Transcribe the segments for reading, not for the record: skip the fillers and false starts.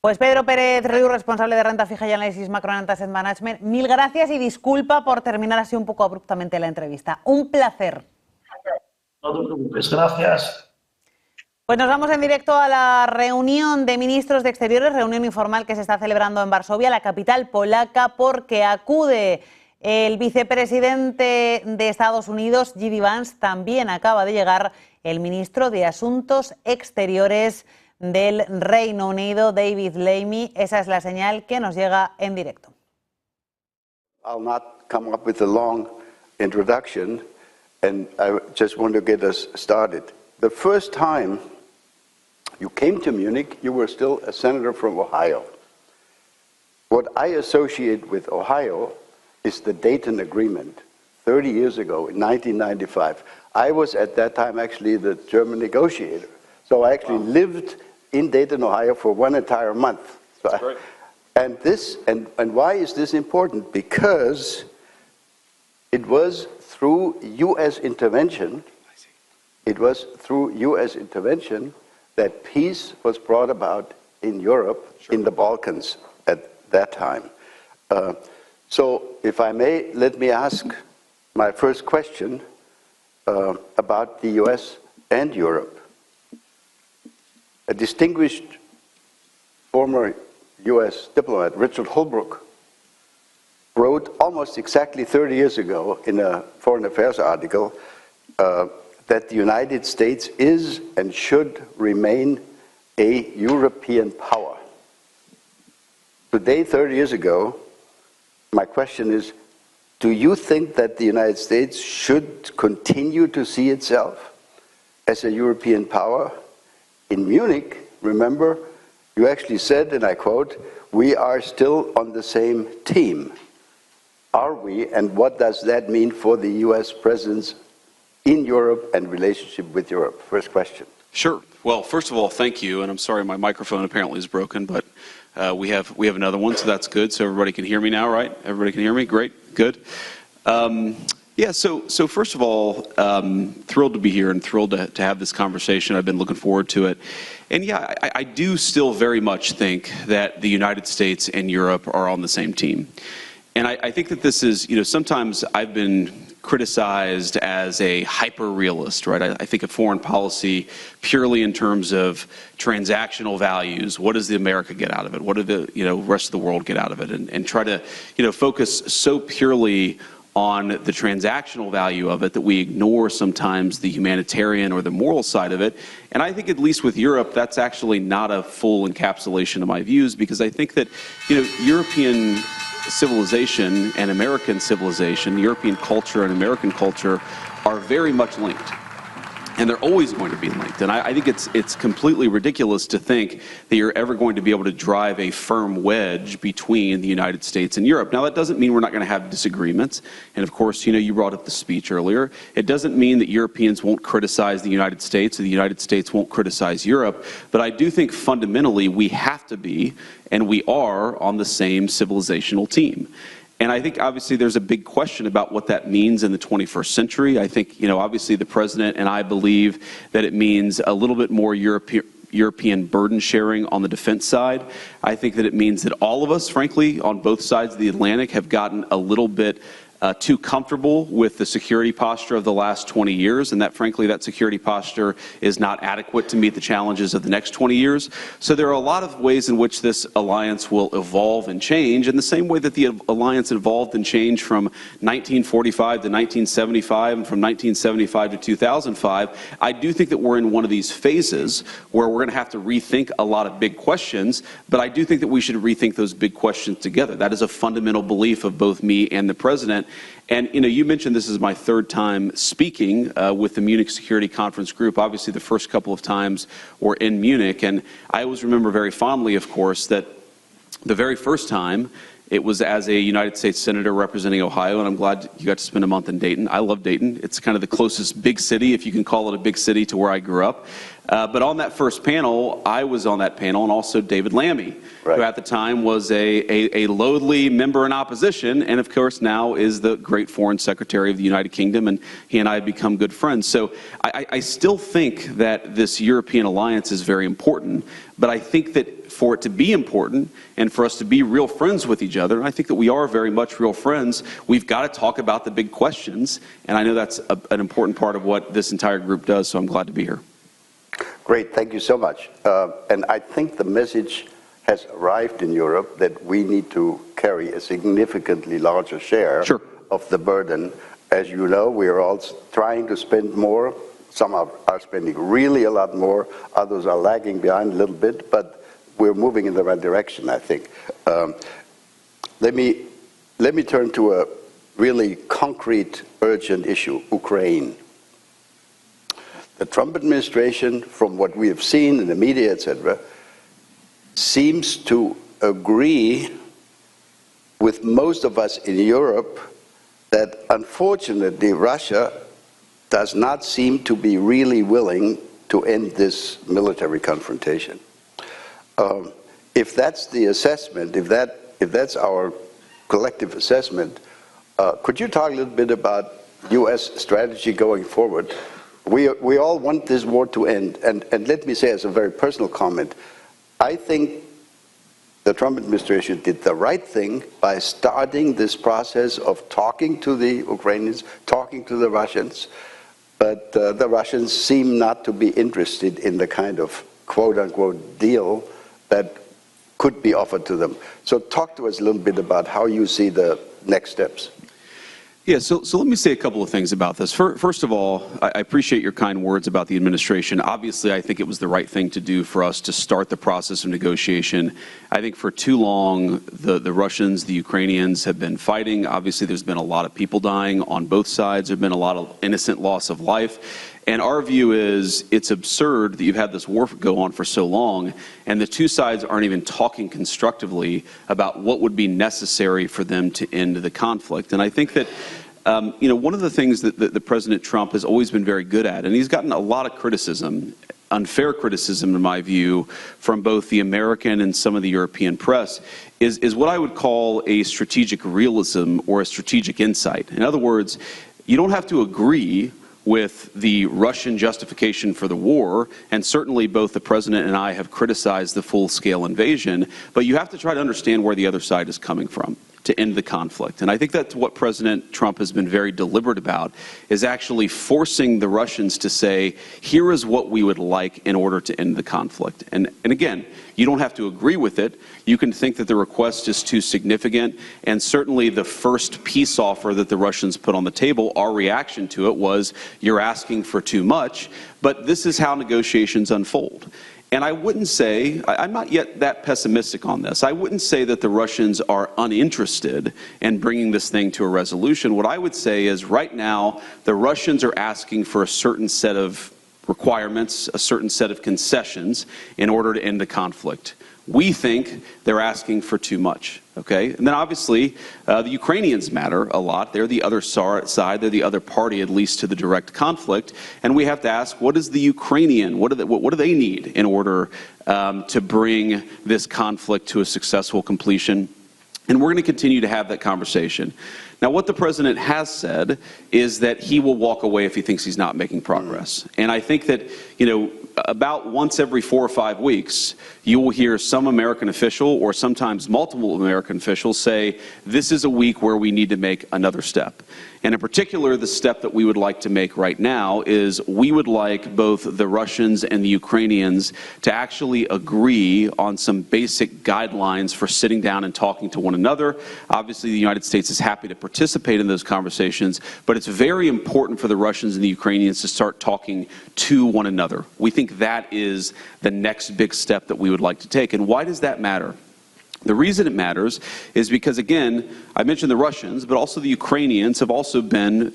Pues Pedro Pérez Riu, responsable de renta fija y análisis macro en Asset Management, mil gracias y disculpa por terminar así un poco abruptamente la entrevista. Un placer. No te preocupes, gracias. Pues nos vamos en directo a la reunión de ministros de Exteriores, reunión informal que se está celebrando en Varsovia, la capital polaca, porque acude el vicepresidente de Estados Unidos, Vance. También acaba de llegar el ministro de Asuntos Exteriores del Reino Unido, David Lammy. Esa es la señal que nos llega en directo. I'll not come up with a long introduction, and I just want to get us started. The first time you came to Munich, you were still a senator from Ohio. What I associate with Ohio is the Dayton Agreement, 30 years ago in 1995. I was at that time actually the German negotiator. So I actually lived in Dayton, Ohio for one entire month. So and why is this important? Because it was through U.S. intervention, that peace was brought about in Europe, in the Balkans at that time. So if I may, let me ask my first question about the U.S. and Europe. A distinguished former U.S. diplomat, Richard Holbrooke, wrote almost exactly 30 years ago in a Foreign Affairs article that the United States is and should remain a European power. Today, 30 years ago, my question is, do you think that the United States should continue to see itself as a European power? In Munich, remember, you actually said, and I quote, "We are still on the same team." Are we, and what does that mean for the U.S. presence in Europe and relationship with Europe? First question. Sure. Well, first of all, thank you, and I'm sorry my microphone apparently is broken, but we have another one, so that's good. So everybody can hear me now, right? Everybody can hear me? Great. Good. Yeah, so first of all, thrilled to be here and thrilled to have this conversation. I've been looking forward to it. And yeah, I do still very much think that the United States and Europe are on the same team. And I think that this is, sometimes I've been criticized as a hyper-realist, right? I think of foreign policy purely in terms of transactional values. What does the America get out of it? What do the rest of the world get out of it? And try to focus so purely on the transactional value of it that we ignore sometimes the humanitarian or the moral side of it. And I think at least with Europe, that's actually not a full encapsulation of my views, because I think that European civilization and American civilization, European culture and American culture are very much linked. And they're always going to be linked. And I think it's completely ridiculous to think that you're ever going to be able to drive a firm wedge between the United States and Europe. Now, that doesn't mean we're not going to have disagreements. And of course, you brought up the speech earlier. It doesn't mean that Europeans won't criticize the United States or the United States won't criticize Europe. But I do think fundamentally we have to be, and we are, on the same civilizational team. And I think, obviously, there's a big question about what that means in the 21st century. I think, obviously, the president and I believe that it means a little bit more European burden sharing on the defense side. I think that it means that all of us, frankly, on both sides of the Atlantic have gotten a little bit too comfortable with the security posture of the last 20 years, and that, frankly, that security posture is not adequate to meet the challenges of the next 20 years. So there are a lot of ways in which this alliance will evolve and change, in the same way that the alliance evolved and changed from 1945 to 1975 and from 1975 to 2005. I do think that we're in one of these phases where we're going to have to rethink a lot of big questions, but I do think that we should rethink those big questions together. That is a fundamental belief of both me and the president. And, you mentioned this is my third time speaking with the Munich Security Conference Group. Obviously, the first couple of times were in Munich. And I always remember very fondly, of course, that the very first time it was as a United States Senator representing Ohio, and I'm glad you got to spend a month in Dayton. I love Dayton. It's kind of the closest big city, if you can call it a big city, to where I grew up. But on that first panel, I was on that panel, and also David Lammy, right, who at the time was a lowly member in opposition, and of course now is the great Foreign Secretary of the United Kingdom, and he and I have become good friends. So I still think that this European alliance is very important, but I think that for it to be important and for us to be real friends with each other, and I think that we are very much real friends, we've got to talk about the big questions, and I know that's an important part of what this entire group does, so I'm glad to be here. Great, thank you so much. And I think the message has arrived in Europe that we need to carry a significantly larger share of the burden. As you know, we are all trying to spend more. Some are spending really a lot more. Others are lagging behind a little bit, but we're moving in the right direction, I think. Let me turn to a really concrete, urgent issue, Ukraine. The Trump administration, from what we have seen in the media, etc., seems to agree with most of us in Europe that, unfortunately, Russia does not seem to be really willing to end this military confrontation. If that's the assessment, if that's our collective assessment, could you talk a little bit about U.S. strategy going forward? We all want this war to end, and let me say as a very personal comment, I think the Trump administration did the right thing by starting this process of talking to the Ukrainians, talking to the Russians, but the Russians seem not to be interested in the kind of quote-unquote deal that could be offered to them. So talk to us a little bit about how you see the next steps. Yeah, so let me say a couple of things about this. First of all, I appreciate your kind words about the administration. Obviously, I think it was the right thing to do for us to start the process of negotiation. I think for too long, the Russians, the Ukrainians have been fighting. Obviously, there's been a lot of people dying on both sides. There's been a lot of innocent loss of life. And our view is it's absurd that you've had this war go on for so long, and the two sides aren't even talking constructively about what would be necessary for them to end the conflict. And I think that one of the things that the President Trump has always been very good at, and he's gotten a lot of criticism, unfair criticism in my view, from both the American and some of the European press, is what I would call a strategic realism or a strategic insight. In other words, you don't have to agree with the Russian justification for the war, and certainly both the President and I have criticized the full-scale invasion, but you have to try to understand where the other side is coming from to end the conflict. And I think that's what President Trump has been very deliberate about, is actually forcing the Russians to say, here is what we would like in order to end the conflict. And again, you don't have to agree with it. You can think that the request is too significant, and certainly the first peace offer that the Russians put on the table, our reaction to it was, you're asking for too much, but this is how negotiations unfold. And I wouldn't say, I'm not yet that pessimistic on this, I wouldn't say that the Russians are uninterested in bringing this thing to a resolution. What I would say is right now, the Russians are asking for a certain set of requirements, a certain set of concessions in order to end the conflict. We think they're asking for too much, okay? And then obviously, the Ukrainians matter a lot. They're the other side. They're the other party, at least to the direct conflict. And we have to ask, what is the Ukrainian, what do they need in order to bring this conflict to a successful completion? And we're going to continue to have that conversation. Now, what the president has said is that he will walk away if he thinks he's not making progress. And I think that, about once every 4 or 5 weeks, you will hear some American official or sometimes multiple American officials say, this is a week where we need to make another step. And in particular, the step that we would like to make right now is we would like both the Russians and the Ukrainians to actually agree on some basic guidelines for sitting down and talking to one another. Obviously, the United States is happy to participate in those conversations, but it's very important for the Russians and the Ukrainians to start talking to one another. We think that is the next big step that we would like to take. And why does that matter? The reason it matters is because, again, I mentioned the Russians, but also the Ukrainians have also been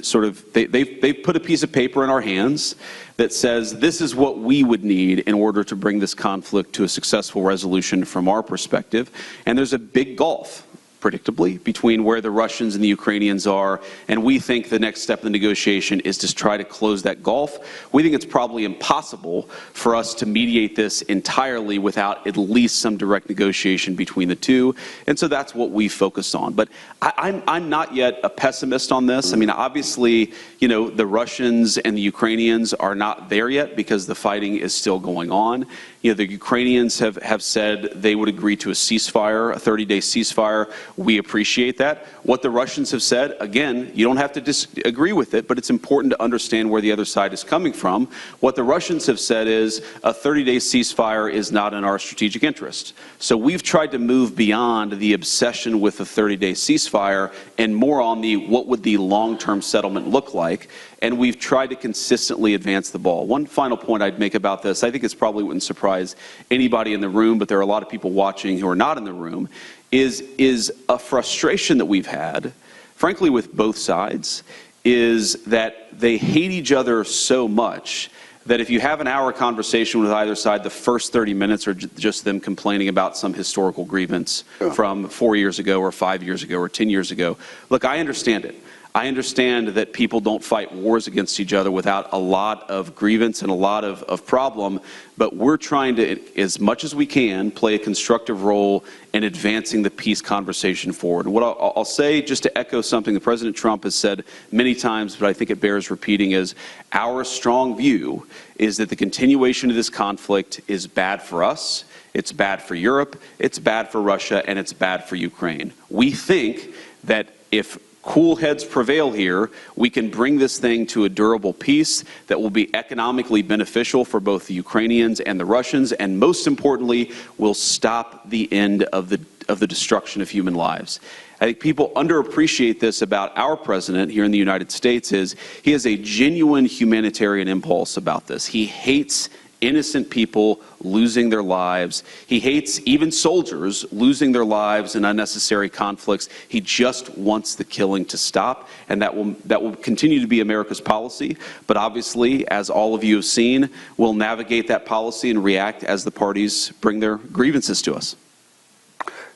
they've put a piece of paper in our hands that says this is what we would need in order to bring this conflict to a successful resolution from our perspective. And there's a big gulf predictably, between where the Russians and the Ukrainians are, and we think the next step in the negotiation is to try to close that gulf. We think it's probably impossible for us to mediate this entirely without at least some direct negotiation between the two, and so that's what we focused on. But I'm not yet a pessimist on this. I mean, obviously, you know, the Russians and the Ukrainians are not there yet because the fighting is still going on. You know, the Ukrainians have said they would agree to a ceasefire, a 30-day ceasefire. We appreciate that. What the Russians have said, again, you don't have to disagree with it, but it's important to understand where the other side is coming from. What the Russians have said is a 30-day ceasefire is not in our strategic interest. So we've tried to move beyond the obsession with the 30-day ceasefire and more on the what would the long-term settlement look like. And we've tried to consistently advance the ball. One final point I'd make about this, I think it's probably wouldn't surprise anybody in the room, but there are a lot of people watching who are not in the room, is a frustration that we've had, frankly, with both sides, is that they hate each other so much that if you have an hour conversation with either side, the first 30 minutes are just them complaining about some historical grievance from 4 years ago or 5 years ago or 10 years ago. Look, I understand it. I understand that people don't fight wars against each other without a lot of grievance and a lot of problem, but we're trying to, as much as we can, play a constructive role in advancing the peace conversation forward. And what I'll say, just to echo something that President Trump has said many times, but I think it bears repeating, is our strong view is that the continuation of this conflict is bad for us, it's bad for Europe, it's bad for Russia, and it's bad for Ukraine. We think that if cool heads prevail here, we can bring this thing to a durable peace that will be economically beneficial for both the Ukrainians and the Russians, and most importantly, will stop the end of the destruction of human lives. I think people underappreciate this about our president here in the United States is he has a genuine humanitarian impulse about this. He hates innocent people losing their lives. He hates even soldiers losing their lives in unnecessary conflicts. He just wants the killing to stop, and that will continue to be America's policy. But obviously, as all of you have seen, we'll navigate that policy and react as the parties bring their grievances to us.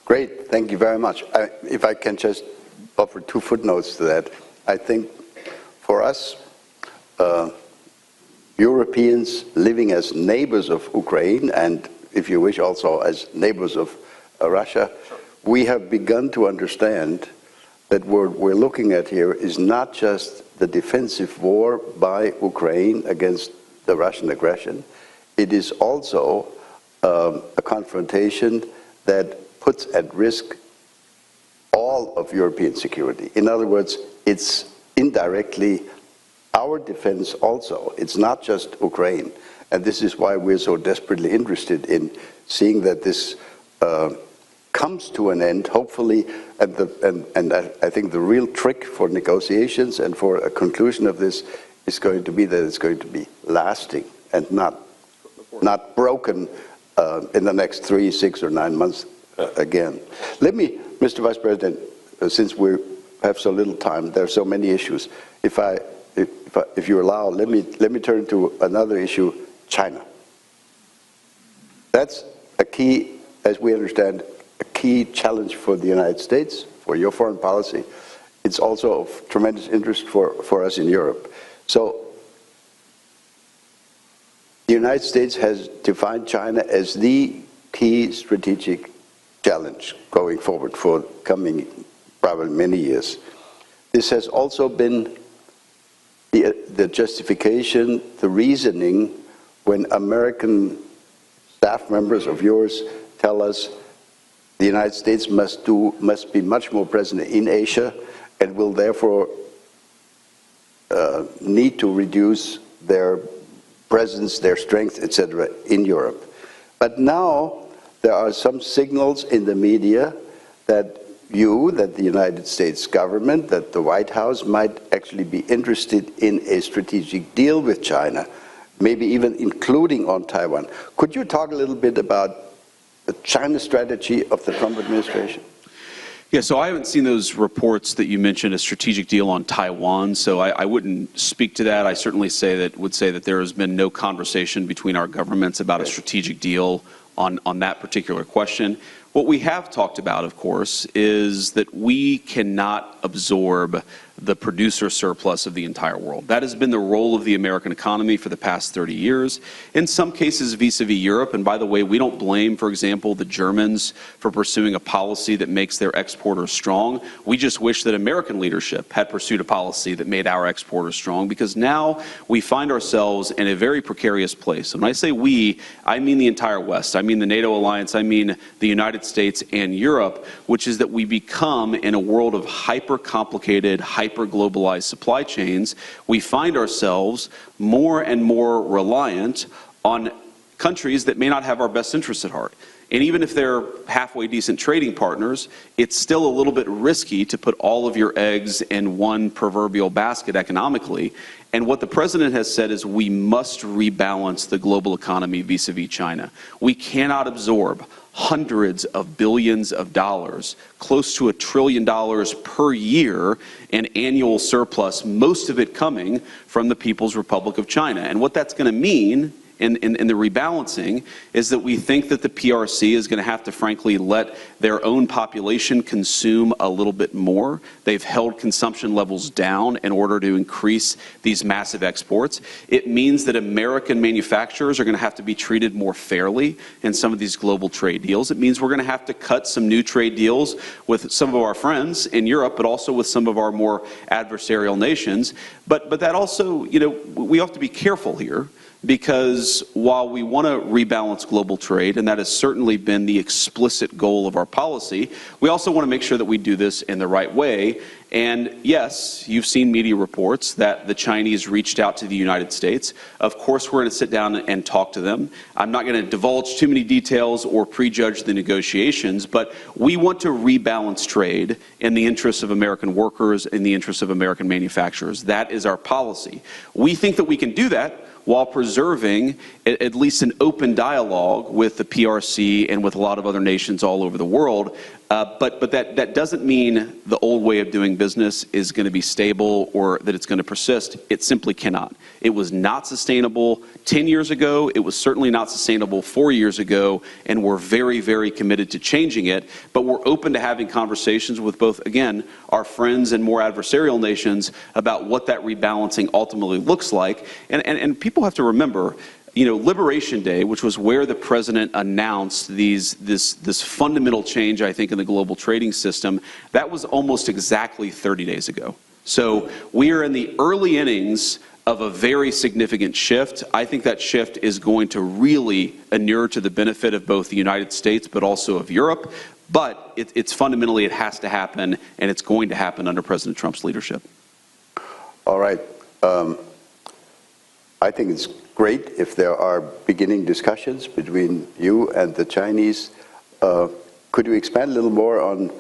Great, thank you very much. If I can just offer 2 footnotes to that. I think for us, Europeans living as neighbors of Ukraine, and if you wish also as neighbors of Russia, we have begun to understand that what we're looking at here is not just the defensive war by Ukraine against the Russian aggression, it is also a confrontation that puts at risk all of European security. In other words, it's indirectly our defense also. It's not just Ukraine. And this is why we're so desperately interested in seeing that this comes to an end, hopefully, and I think the real trick for negotiations and for a conclusion of this is going to be that it's going to be lasting and not broken in the next 3, 6, or 9 months again. Let me, Mr. Vice President, since we have so little time, there are so many issues, if you allow, let me turn to another issue, China. That's a key, as we understand, a key challenge for the United States, for your foreign policy. It's also of tremendous interest for us in Europe. So the United States has defined China as the key strategic challenge going forward for coming probably many years. This has also been the justification, the reasoning when American staff members of yours tell us the United States must be much more present in Asia and will therefore need to reduce their presence, their strength, etc. in Europe. But now there are some signals in the media that the United States government, that the White House might actually be interested in a strategic deal with China, maybe even including on Taiwan. Could you talk a little bit about the China strategy of the Trump administration? Yeah, so I haven't seen those reports that you mentioned, a strategic deal on Taiwan, so I wouldn't speak to that. I certainly would say that there has been no conversation between our governments about a strategic deal on that particular question. What we have talked about, of course, is that we cannot absorb the producer surplus of the entire world. That has been the role of the American economy for the past 30 years, in some cases vis-a-vis Europe. And by the way, we don't blame, for example, the Germans for pursuing a policy that makes their exporters strong. We just wish that American leadership had pursued a policy that made our exporters strong, because now we find ourselves in a very precarious place. And when I say we, I mean the entire West. I mean the NATO alliance. I mean the United States and Europe, which is that we become, in a world of hyper-complicated, hyper-globalized supply chains, we find ourselves more and more reliant on countries that may not have our best interests at heart. And even if they're halfway decent trading partners, it's still a little bit risky to put all of your eggs in one proverbial basket economically. And what the president has said is we must rebalance the global economy vis-a-vis China. We cannot absorb hundreds of billions of dollars, close to $1 trillion per year in annual surplus, most of it coming from the People's Republic of China. And what that's going to mean in the rebalancing is that we think that the PRC is going to have to, frankly, let their own population consume a little bit more. They've held consumption levels down in order to increase these massive exports. It means that American manufacturers are going to have to be treated more fairly in some of these global trade deals. It means we're going to have to cut some new trade deals with some of our friends in Europe, but also with some of our more adversarial nations. But that also, we have to be careful here, because while we want to rebalance global trade, and that has certainly been the explicit goal of our policy, we also want to make sure that we do this in the right way. And yes, you've seen media reports that the Chinese reached out to the United States. Of course, we're going to sit down and talk to them. I'm not going to divulge too many details or prejudge the negotiations, but we want to rebalance trade in the interests of American workers, in the interests of American manufacturers. That is our policy. We think that we can do that while preserving at least an open dialogue with the PRC and with a lot of other nations all over the world. But that doesn't mean the old way of doing business is going to be stable or that it's going to persist. It simply cannot. It was not sustainable 10 years ago. It was certainly not sustainable 4 years ago. And we're very, very committed to changing it. But we're open to having conversations with both, again, our friends and more adversarial nations about what that rebalancing ultimately looks like. And people have to remember, Liberation Day, which was where the president announced this fundamental change, I think, in the global trading system, that was almost exactly 30 days ago. So we are in the early innings of a very significant shift. I think that shift is going to really inure to the benefit of both the United States, but also of Europe. But it's fundamentally, it has to happen, and it's going to happen under President Trump's leadership. All right. I think it's great if there are beginning discussions between you and the Chinese. Could you expand a little more on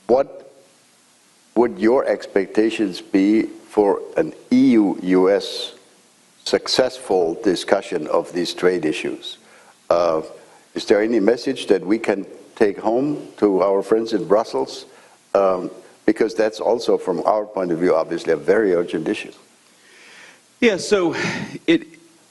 what would your expectations be for an EU-US successful discussion of these trade issues? Is there any message that we can take home to our friends in Brussels? Because that's also, from our point of view, obviously a very urgent issue. Yeah, so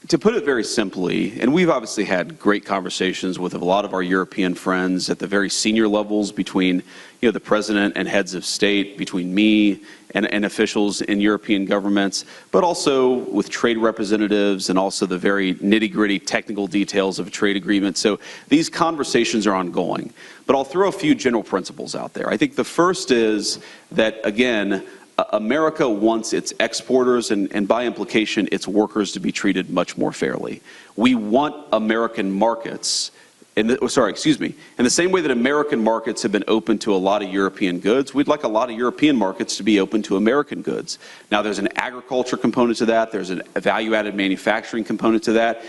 to put it very simply, and we've obviously had great conversations with a lot of our European friends at the very senior levels between the president and heads of state, between me and officials in European governments, but also with trade representatives and also the very nitty-gritty technical details of a trade agreement. So these conversations are ongoing. But I'll throw a few general principles out there. I think the first is that, again, America wants its exporters and by implication its workers to be treated much more fairly. We want American markets, in the same way that American markets have been open to a lot of European goods, we'd like a lot of European markets to be open to American goods. Now there's an agriculture component to that, there's a value-added manufacturing component to that.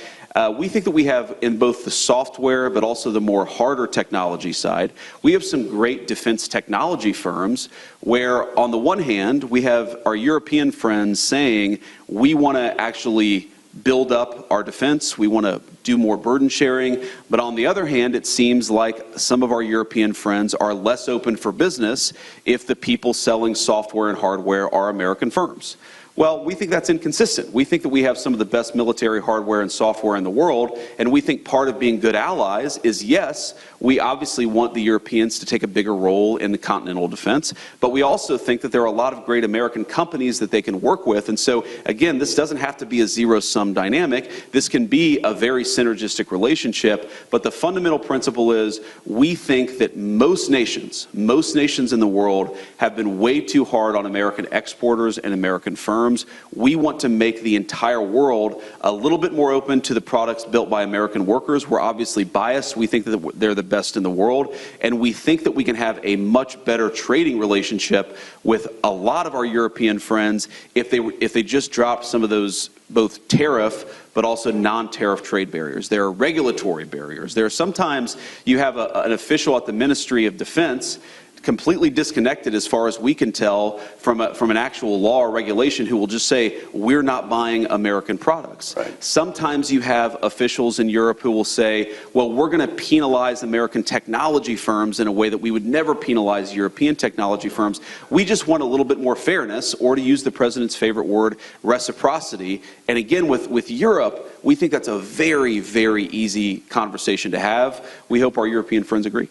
We think that we have, in both the software but also the more harder technology side, we have some great defense technology firms where, on the one hand, we have our European friends saying we want to actually build up our defense, we want to do more burden sharing, but on the other hand, it seems like some of our European friends are less open for business if the people selling software and hardware are American firms. Well, we think that's inconsistent. We think that we have some of the best military hardware and software in the world, and we think part of being good allies is, yes, we obviously want the Europeans to take a bigger role in the continental defense, but we also think that there are a lot of great American companies that they can work with. And so, again, this doesn't have to be a zero-sum dynamic. This can be a very synergistic relationship, but the fundamental principle is we think that most nations in the world have been way too hard on American exporters and American firms. We want to make the entire world a little bit more open to the products built by American workers. We're obviously biased. We think that they're the best in the world, and we think that we can have a much better trading relationship with a lot of our European friends if they just drop some of those both tariff but also non-tariff trade barriers. There are regulatory barriers. There are sometimes you have an official at the Ministry of Defense completely disconnected, as far as we can tell, from an actual law or regulation who will just say, we're not buying American products. Right. Sometimes you have officials in Europe who will say, well, we're going to penalize American technology firms in a way that we would never penalize European technology firms. We just want a little bit more fairness, or to use the president's favorite word, reciprocity. And again, with Europe, we think that's a very, very easy conversation to have. We hope our European friends agree.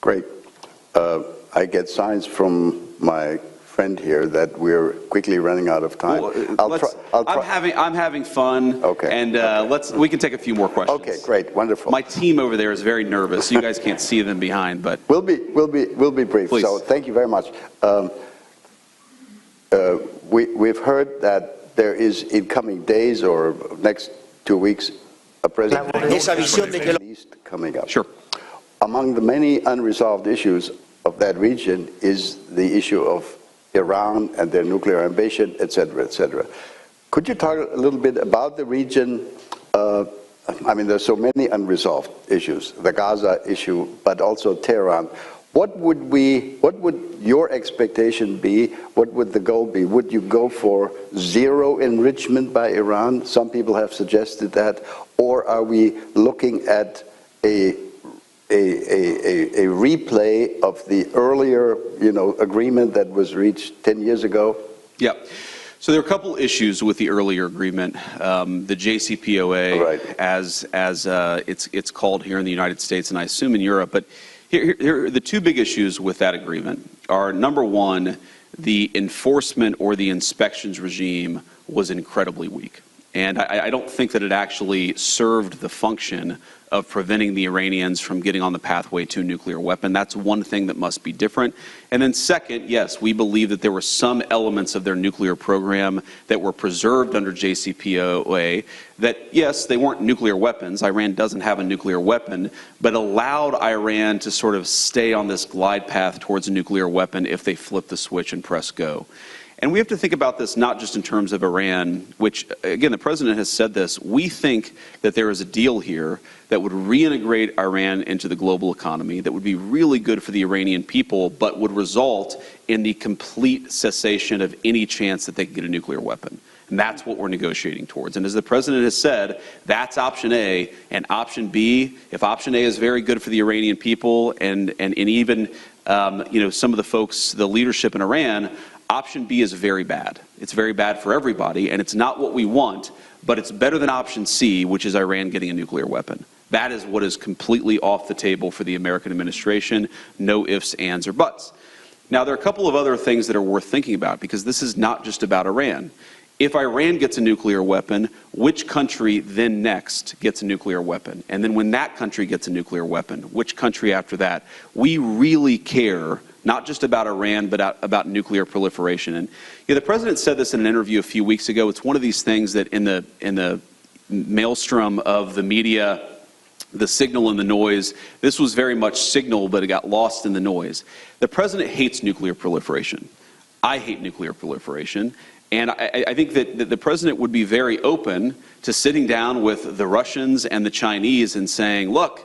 Great. I get signs from my friend here that we're quickly running out of time. Well, I'm having fun. Okay. And we can take a few more questions. Okay, great, wonderful. My team over there is very nervous. You guys can't see them behind, but we'll be brief. Please. So thank you very much. We've heard that there is, in coming days or next 2 weeks, a president least coming up. Sure. Among the many unresolved issues of that region is the issue of Iran and their nuclear ambition, et cetera, et cetera. Could you talk a little bit about the region? I mean, there's so many unresolved issues, the Gaza issue, but also Tehran. What would your expectation be? What would the goal be? Would you go for zero enrichment by Iran? Some people have suggested that. Or are we looking at a replay of the earlier, agreement that was reached 10 years ago? Yeah. So there are a couple issues with the earlier agreement. The JCPOA, right, as it's called here in the United States, and I assume in Europe. But here the two big issues with that agreement are, number one, the enforcement or the inspections regime was incredibly weak. And I don't think that it actually served the function of preventing the Iranians from getting on the pathway to a nuclear weapon. That's one thing that must be different. And then second, yes, we believe that there were some elements of their nuclear program that were preserved under JCPOA that, yes, they weren't nuclear weapons. Iran doesn't have a nuclear weapon, but allowed Iran to sort of stay on this glide path towards a nuclear weapon if they flip the switch and press go. And we have to think about this not just in terms of Iran, which, again, the president has said this. We think that there is a deal here that would reintegrate Iran into the global economy, that would be really good for the Iranian people, but would result in the complete cessation of any chance that they could get a nuclear weapon. And that's what we're negotiating towards. And as the president has said, that's option A. And option B, if option A is very good for the Iranian people and even some of the folks, the leadership in Iran, option B is very bad. It's very bad for everybody, and it's not what we want, but it's better than option C, which is Iran getting a nuclear weapon. That is what is completely off the table for the American administration. No ifs, ands, or buts. Now, there are a couple of other things that are worth thinking about, because this is not just about Iran. If Iran gets a nuclear weapon, which country then next gets a nuclear weapon? And then when that country gets a nuclear weapon, which country after that? We really care not just about Iran, but about nuclear proliferation. And the president said this in an interview a few weeks ago. It's one of these things that in the maelstrom of the media, the signal and the noise, this was very much signal, but it got lost in the noise. The president hates nuclear proliferation. I hate nuclear proliferation. And I think that the president would be very open to sitting down with the Russians and the Chinese and saying, look,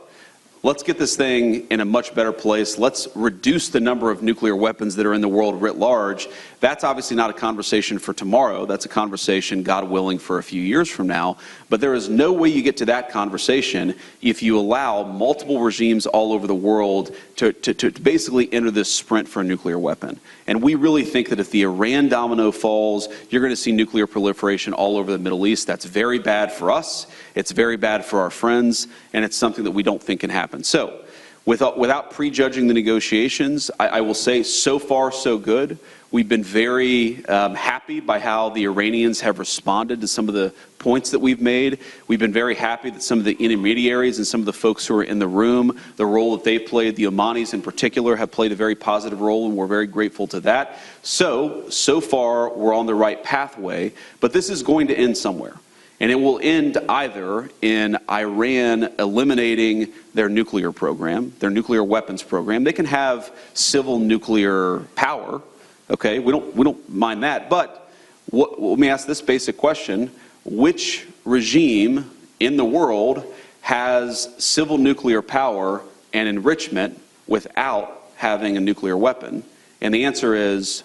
let's get this thing in a much better place. Let's reduce the number of nuclear weapons that are in the world writ large. That's obviously not a conversation for tomorrow. That's a conversation, God willing, for a few years from now. But there is no way you get to that conversation if you allow multiple regimes all over the world to basically enter this sprint for a nuclear weapon. And we really think that if the Iran domino falls, you're going to see nuclear proliferation all over the Middle East. That's very bad for us. It's very bad for our friends. And it's something that we don't think can happen. So, without prejudging the negotiations, I will say so far so good. We've been very happy by how the Iranians have responded to some of the points that we've made. We've been very happy that some of the intermediaries and some of the folks who are in the room, the role that they played, the Omanis in particular, have played a very positive role, and we're very grateful to that. So far, we're on the right pathway, but this is going to end somewhere. And it will end either in Iran eliminating their nuclear program, their nuclear weapons program. They can have civil nuclear power, okay? We don't mind that. But let me ask this basic question. Which regime in the world has civil nuclear power and enrichment without having a nuclear weapon? And the answer is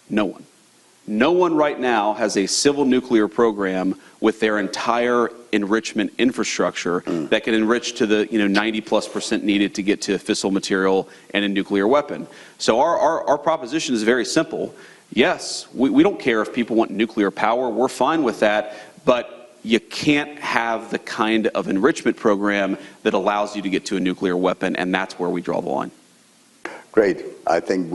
no one. No one right now has a civil nuclear program with their entire enrichment infrastructure that can enrich to the 90+% needed to get to fissile material and a nuclear weapon. So our proposition is very simple. Yes, we don't care if people want nuclear power. We're fine with that. But you can't have the kind of enrichment program that allows you to get to a nuclear weapon, and that's where we draw the line. Great. I think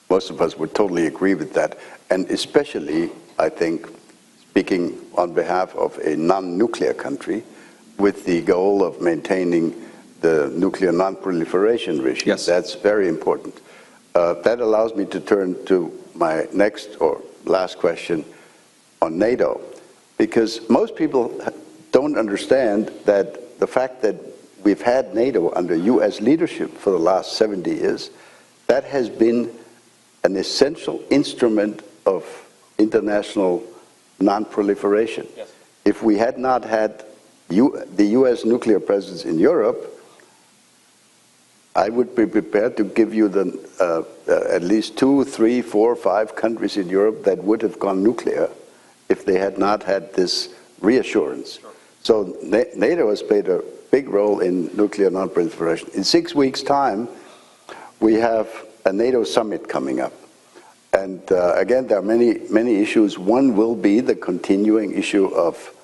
most of us would totally agree with that. And especially, I think, speaking on behalf of a non-nuclear country, with the goal of maintaining the nuclear non-proliferation regime. Yes. That's very important. That allows me to turn to my next or last question on NATO, because most people don't understand that the fact that we've had NATO under U.S. leadership for the last 70 years, that has been an essential instrument of international non-proliferation. Yes. If we had not had the U.S. nuclear presence in Europe, I would be prepared to give you at least 2, 3, 4, 5 countries in Europe that would have gone nuclear if they had not had this reassurance. Sure. So NATO has played a big role in nuclear non-proliferation. In 6 weeks' time, we have a NATO summit coming up. And again, there are many issues. One will be the continuing issue of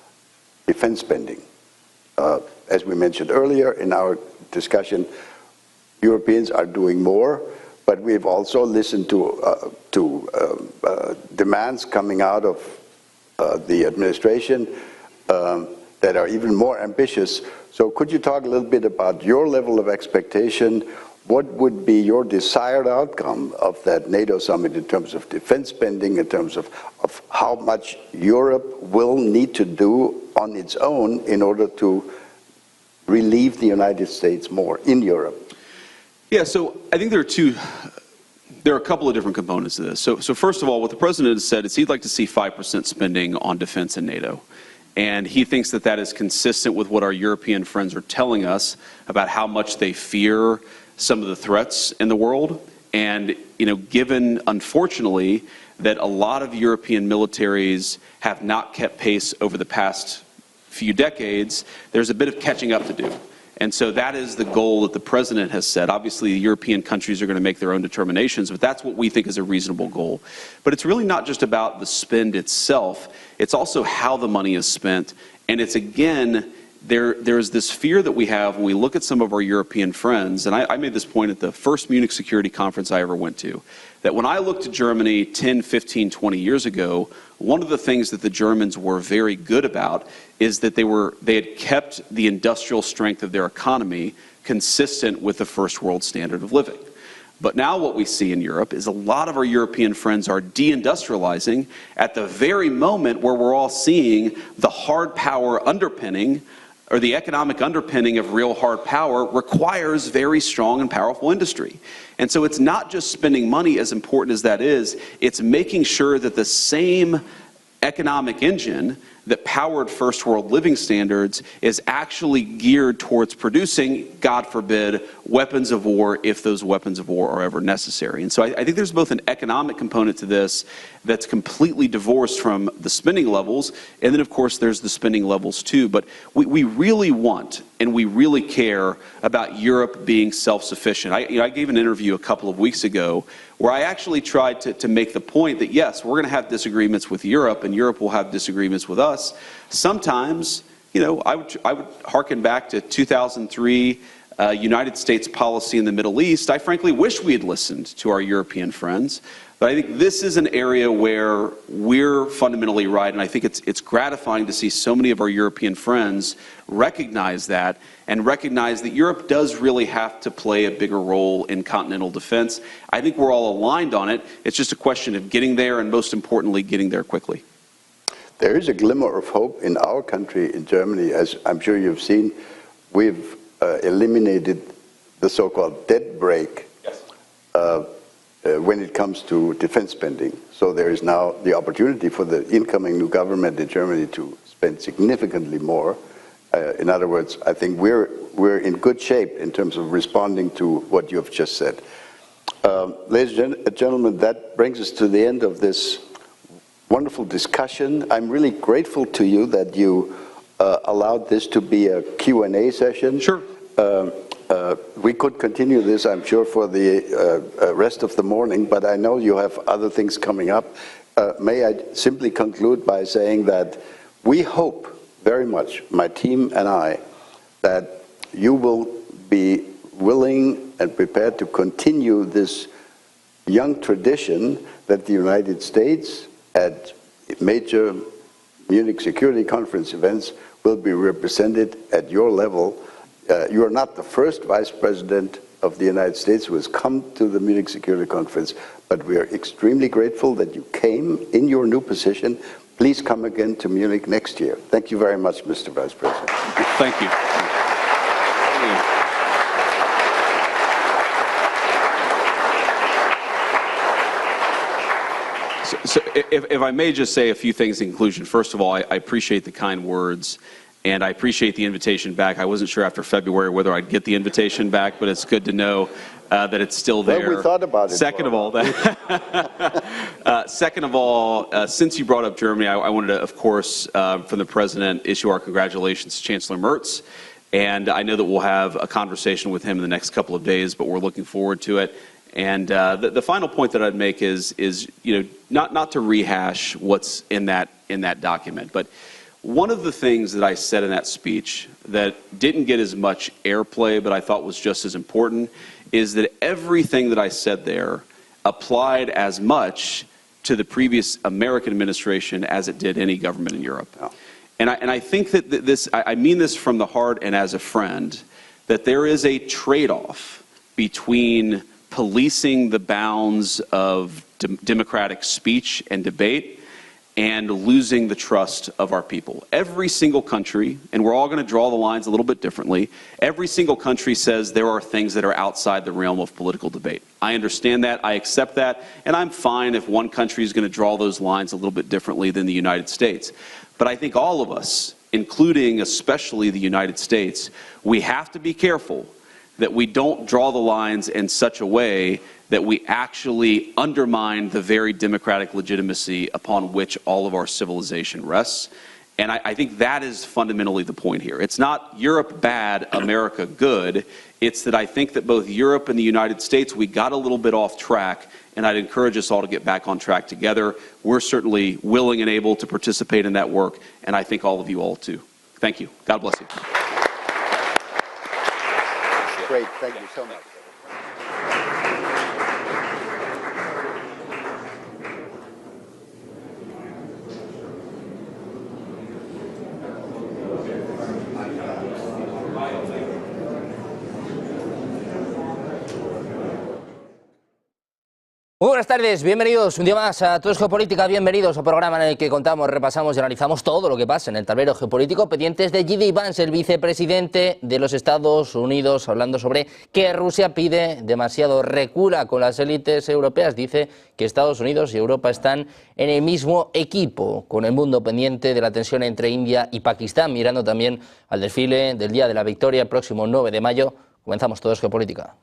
defense spending. As we mentioned earlier in our discussion, Europeans are doing more, but we've also listened to demands coming out of the administration that are even more ambitious. So could you talk a little bit about your level of expectation? What would be your desired outcome of that NATO summit in terms of defense spending, in terms of how much Europe will need to do on its own in order to relieve the United States more in Europe? Yeah, so I think there are a couple of different components to this. So first of all, what the president has said is he'd like to see 5% spending on defense in NATO. And he thinks that that is consistent with what our European friends are telling us about how much they fear some of the threats in the world. And, given, unfortunately, that a lot of European militaries have not kept pace over the past few decades, there's a bit of catching up to do. And so that is the goal that the president has set. Obviously, the European countries are going to make their own determinations, but that's what we think is a reasonable goal. But it's really not just about the spend itself. It's also how the money is spent. And it's, again, there's this fear that we have when we look at some of our European friends, and I made this point at the first Munich Security Conference I ever went to, that when I looked at Germany 10, 15, 20 years ago, one of the things that the Germans were very good about is that they had kept the industrial strength of their economy consistent with the first world standard of living. But now what we see in Europe is a lot of our European friends are deindustrializing at the very moment where we're all seeing the hard power underpinning, or the economic underpinning of real hard power requires very strong and powerful industry. And so it's not just spending money, as important as that is, it's making sure that the same economic engine that powered first world living standards is actually geared towards producing, God forbid, weapons of war if those weapons of war are ever necessary. And so I think there's both an economic component to this that's completely divorced from the spending levels, and then of course there's the spending levels too. But we really want and we really care about Europe being self-sufficient. I gave an interview a couple of weeks ago where I actually tried to make the point that yes, we're going to have disagreements with Europe and Europe will have disagreements with us. Sometimes, I would hearken back to 2003 United States policy in the Middle East. I frankly wish we had listened to our European friends. But I think this is an area where we're fundamentally right, and I think it's gratifying to see so many of our European friends recognize that and recognize that Europe does really have to play a bigger role in continental defense. I think we're all aligned on it. It's just a question of getting there and, most importantly, getting there quickly. There is a glimmer of hope in our country, in Germany. As I'm sure you've seen, we've eliminated the so-called debt brake. Yes. When it comes to defense spending. So there is now the opportunity for the incoming new government in Germany to spend significantly more. In other words, I think we're in good shape in terms of responding to what you have just said. Ladies and gentlemen, that brings us to the end of this wonderful discussion. I'm really grateful to you that you allowed this to be a Q&A session. Sure. We could continue this, I'm sure, for the rest of the morning, but I know you have other things coming up. May I simply conclude by saying that we hope very much, my team and I, that you will be willing and prepared to continue this young tradition that the United States at major Munich Security Conference events will be represented at your level. You are not the first Vice President of the United States who has come to the Munich Security Conference, but we are extremely grateful that you came in your new position. Please come again to Munich next year. Thank you very much, Mr. Vice President. Thank you. So if I may just say a few things in conclusion. First of all, I appreciate the kind words. And I appreciate the invitation back. I wasn't sure after February whether I'd get the invitation back, but it's good to know that it's still there. Well, we thought about it. Second of all, since you brought up Germany, I wanted to, of course, from the President, issue our congratulations to Chancellor Merz. And I know that we'll have a conversation with him in the next couple of days, but we're looking forward to it. And the final point that I'd make is not to rehash what's in that document, but one of the things that I said in that speech that didn't get as much airplay, but I thought was just as important, is that everything that I said there applied as much to the previous American administration as it did any government in Europe. Oh. And I think that I mean this from the heart and as a friend, that there is a trade-off between policing the bounds of democratic speech and debate and losing the trust of our people. Every single country, and we're all going to draw the lines a little bit differently, every single country says there are things that are outside the realm of political debate. I understand that, I accept that, and I'm fine if one country is going to draw those lines a little bit differently than the United States. But I think all of us, including especially the United States, we have to be careful that we don't draw the lines in such a way that we actually undermine the very democratic legitimacy upon which all of our civilization rests. And I think that is fundamentally the point here. It's not Europe bad, America good. It's that I think that both Europe and the United States, we got a little bit off track, and I'd encourage us all to get back on track together. We're certainly willing and able to participate in that work, and I think all of you all too. Thank you. God bless you. Great. Thank you so much. Muy buenas tardes, bienvenidos un día más a Todo es Geopolítica, bienvenidos al programa en el que contamos, repasamos y analizamos todo lo que pasa en el tablero geopolítico, pendientes de Vance, el vicepresidente de los Estados Unidos, hablando sobre que Rusia pide demasiado, recula con las élites europeas, dice que Estados Unidos y Europa están en el mismo equipo, con el mundo pendiente de la tensión entre India y Pakistán, mirando también al desfile del Día de la Victoria el próximo 9 de mayo. Comenzamos Todo es Geopolítica.